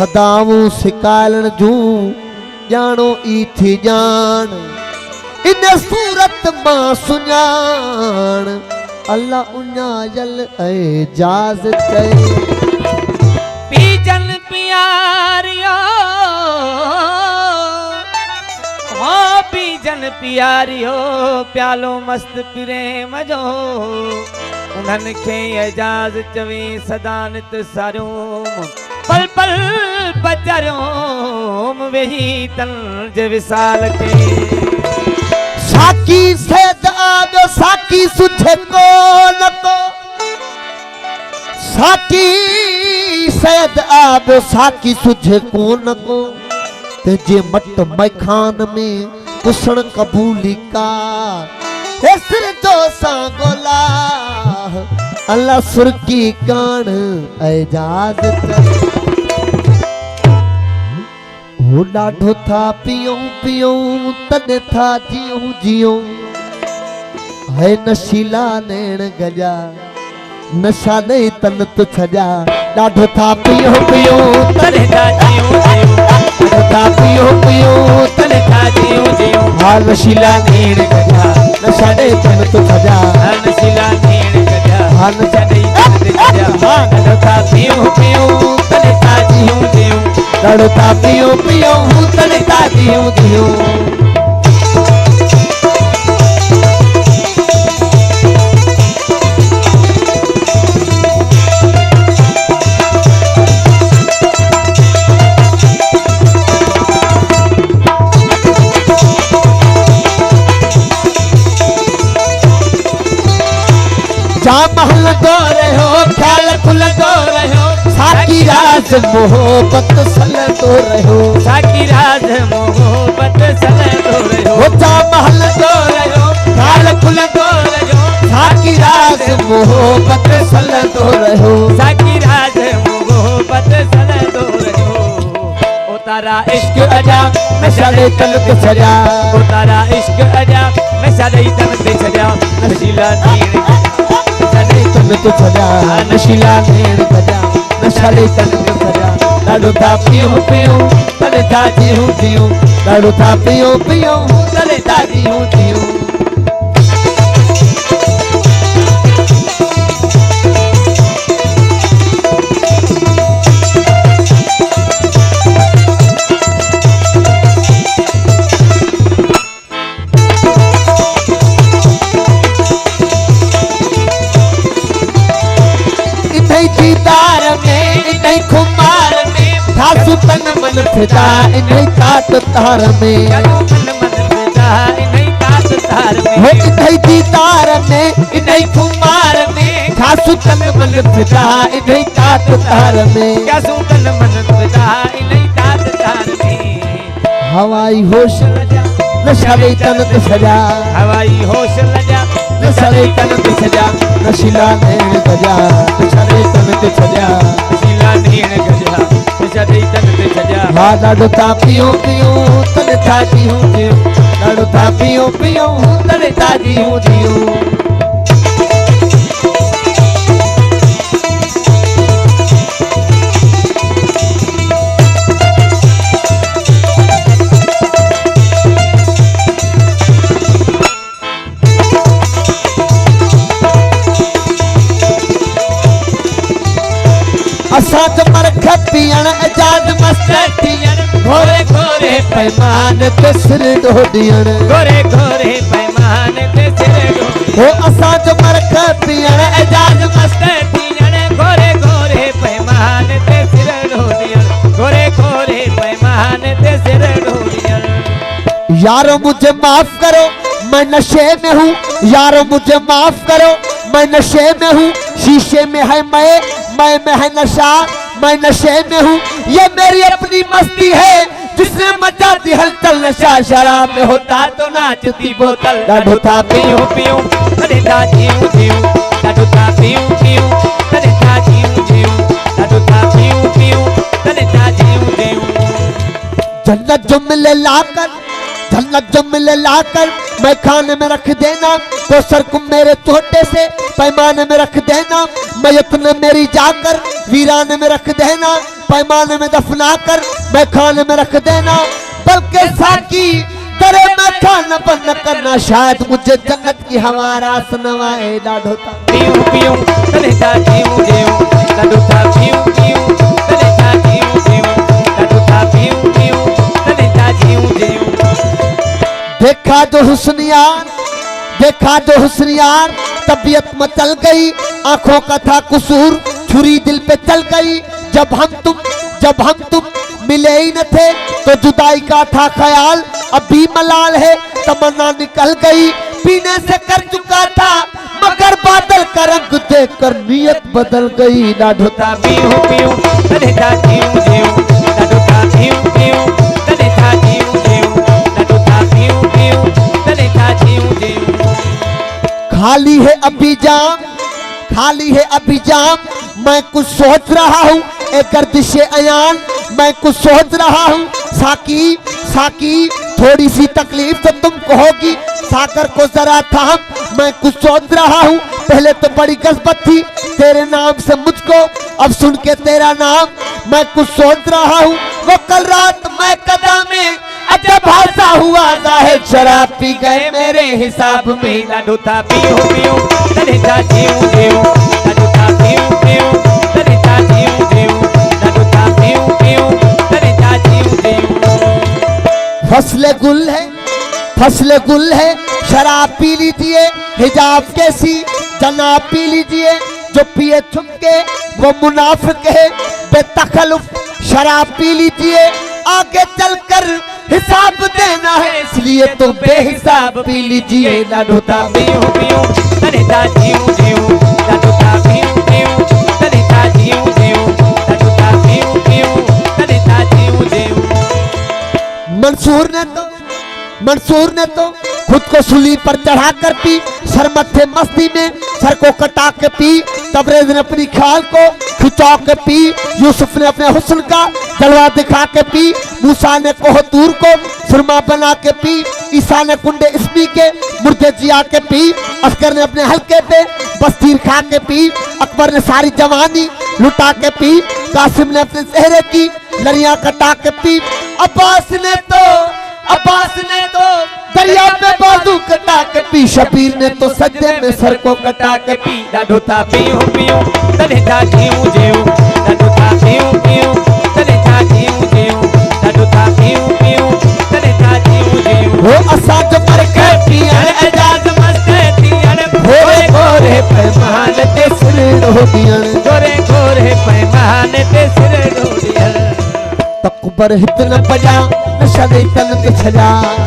हदाऊं सिकालन जूं जानो ई थी जान इन सूरत मां सुञाण अल्लाह उञायल एजाज चए पीजन प्यारियो हाँ पीजन प्यारियो प्यालो मस्त प्रेम जो उन्हनि खे एजाज चवे सदानित सारियोम पल पल बचरियोम वेही तंज विसाल के साकी सैद आदो साकी सुठे को नको साकी सैद आदो साकी सुठे को नको तेजे मट मैखान में कुसण कबूली का एसर जो सांगोला अल्लाह सुरकी कान एजाज हो डाढो था पियो पियो तने था जियो जियो है नशीला नैण गजा नशा नहीं तन तो छजा डाढो था पियो पियो तने था जियो जियो था पियो पियो तने था जियो जियो हा नशीला नैण गजा नशा नहीं तन तो छजा हा नशीला नैण गजा हा नशा नहीं तन तो छजा हा डाढो था पियो पियो तने था जियो जियो लड़ता पियो पियो हूँ तड़ता दियो दियो जा महल दो रहो ख्याल खुल दो रहो साकी राज मोहब्बत सल दो रहो साकी राज मोहब्बत सल दो रहो हो जा महल दो रहो ख्याल खुल दो रहो साकी राज मोहब्बत सल दो रहो साकी राज मोहब्बत सल दो रहो ओ तारा इश्क अजा नशा दे तन ते सजा ओ तारा इश्क अजा नशा दे तन ते सजा नशीला नीर तन तो सजा नशीला नैण गजा नशा दे तन तो सजा डाढो था पियो पियो तने था जियो जियो डाढो था पियो पियो तने था जियो जियो दीदार में इन्हीं खुमार में था सुतन मन फिदा इन्हीं तात तार में मन मन फिदा इन्हीं तात तार में हो इन्हीं दीदार में इन्हीं खुमार में था सुतन मन फिदा इन्हीं तात तार में क्या सुतन मन फिदा इन्हीं तात तार में हवाई होश नशा दे तन ते सजा हवाई होश लजा नशा दे तन ते सजा नशीला नैण गजा नशा दे तन ते सजा नशीला नैण गजा नशा दे तन ते सजा हा डाढो था पियो पियो तने था जियो जियो डाढो था पियो पियो तने था जियो जियो असाज मरख पियण एजाज मस्त थियण घोरे घोरे पैमान ते सिर ढोडियण गोरे गोरे पैमान ते सिर ढोडियण हो असाज मरख पियण एजाज मस्त थियण गोरे गोरे पैमान ते सिर ढोडियण गोरे गोरे पैमान ते सिर ढोडियण यारो मुझे माफ करो मैं नशे में हूँ यारो मुझे माफ करो मैं नशे में हूँ शीशे में है मैं में है नशा मैं नशे में हूँ ये मेरी अपनी मस्ती है जिसने मचा दी हलचल नशा शराब में होता तो नाचती बोतल डाढो था पियो पियो तने था जियो जियो डाढो था पियो पियो तने था जियो जियो डाढो था पियो पियो तने था जियो जियो जन्नत जो मिले लाकर जन्नत जो मिले लाकर मैं खाने में रख देना कोसर को मेरे छोटे से पैमाने में रख देना मैयत में मेरी जाकर वीराने में रख देना पैमाने में दफना कर मैं खाने में रख देना, बल्कि साकी तेरे मैं खाना बंद न करना, शायद मुझे जन्नत की हवा रास नवाए डाढ़ो था पीऊं पीऊं तने था जीऊं जीऊं डाढ़ो था पीऊं पीऊं तने था जीऊं जीऊं डाढ़ो था पीऊं पीऊं तने था जीऊं जीऊं। देखा जो हुस्नियार, देखा जो हुस्नियार, तबीयत में चल गई, आंखों का था कसूर, छुरी दिल पे चल गई। जब हम तुम मिले ही न थे तो जुदाई का था ख्याल, अभी मलाल है तमन्ना निकल गई, पीने से कर चुका था मगर बादल का रंग देख कर नीयत बदल गई। डाढ़ो था पीऊं पीऊं तने था जीऊं जीऊं डाढ़ो था पीऊं पीऊं तने था जीऊं जीऊं डाढ़ो था पीऊं पीऊं तने था जीऊं जीऊं। खाली है अभी जाम, खाली है अभी जाम, मैं कुछ सोच रहा हूँ एक गर्दिश अयान, मैं कुछ सोच रहा हूँ साकी साकी, थोड़ी सी तकलीफ तो तुमको होगी, साकर को जरा थाम, मैं कुछ सोच रहा हूँ, पहले तो बड़ी गस्बत थी तेरे नाम से मुझको, अब सुन के तेरा नाम मैं कुछ सोच रहा हूँ। वो कल रात मैं कदम में अजब हादसा हुआ, जाहिर शराब पी गए मेरे हिसाब में। डाढ़ो था पीऊं पीऊं तने था जीऊं जीऊं डाढ़ो था पीऊं पीऊं तने था जीऊं जीऊं डाढ़ो था पीऊं पीऊं तने था जीऊं जीऊं। फसले गुल है, फसले गुल है, शराब पी लीजिए, हिजाब कैसी जनाब पी लीजिए, जो पिए छुपके वो मुनाफिक है बेतकल्लुफ, शराब पी लीजिए, आगे चलकर हिसाब देना है इसलिए तो बेहिसाब पी लीजिए। डाढ़ो था पीऊं पीऊं तने था जीऊं जीऊं डाढ़ो था पीऊं पीऊं तने था जीऊं जीऊं डाढ़ो था पीऊं पीऊं तने था जीऊं जीऊं। मंसूर ने तो खुद को सूली पर चढ़ा कर पी, सर मत्थे मस्ती में सर को कटा के पी, तबरेज ने अपनी ख्याल को खिंचा के पी, यूसुफ ने अपने हुस्न का जलवा दिखा के पी, मूसा ने कोहतूर को सुरमा बना के पी, ईसा ने कुंडे इसमी के मुर्दे जिया के पी, अस्कर ने अपने हल्के पे बस्तीर खा के पी, अकबर ने सारी जवानी लुटा के पी, कासिम ने अपने चेहरे की लड़ियां कटा के पी, अब्बास ने तो दरिया पे बाजू कटा के पी, शबीर ने तो सज्जे में सर को कटा के पी। डाढ़ो था पीऊं पीऊं तने था जीऊं जीऊं डाढ़ो था पीऊं पीऊं तने था जीऊं जीऊं डाढ़ो था पीऊं पीऊं तने था जीऊं जीऊं। वो असा जो मर के पियन एजाज मस्त तियन भोरे भोरे पैमान ते सिर रोदियन, गोरे गोरे पैमान ते सिर रोदियन, तकबर हित न बजा नशा दे तन ते छजा,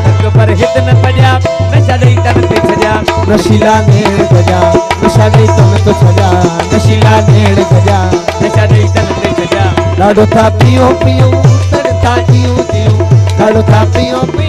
अकबर हित न बजा नशा दे तन ते छजा, नशीला नेड़ गजा नशा दे तन ते छजा, नशीला नेड़ गजा नशा दे तन ते छजा। डाढ़ो था पियो पियो तन था जियो जियो, डाढ़ो था पियो पियो